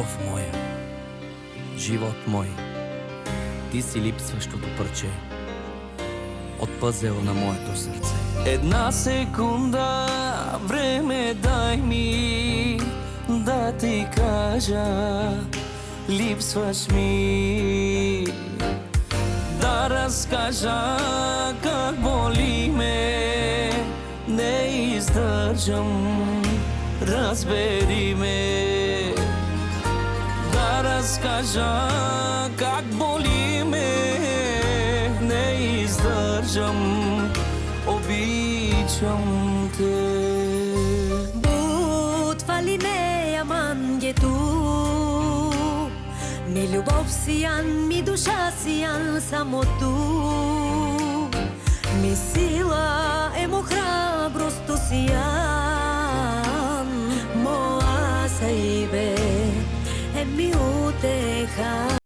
Любов моя, живот мой, ти си липсващото парче от пъзел на моето сърце. Една секунда време дай ми да ти кажа, липсваш ми. Да разкажа как боли ме, не издържам, разбери ме. Да разкажа как боли ме, не издържам, обичам те. Butvaline amangetu, mi любов сиян, ми душа сиян само tu. Mi sila emo hrabrosto сиян, moa saibe e mi uteha.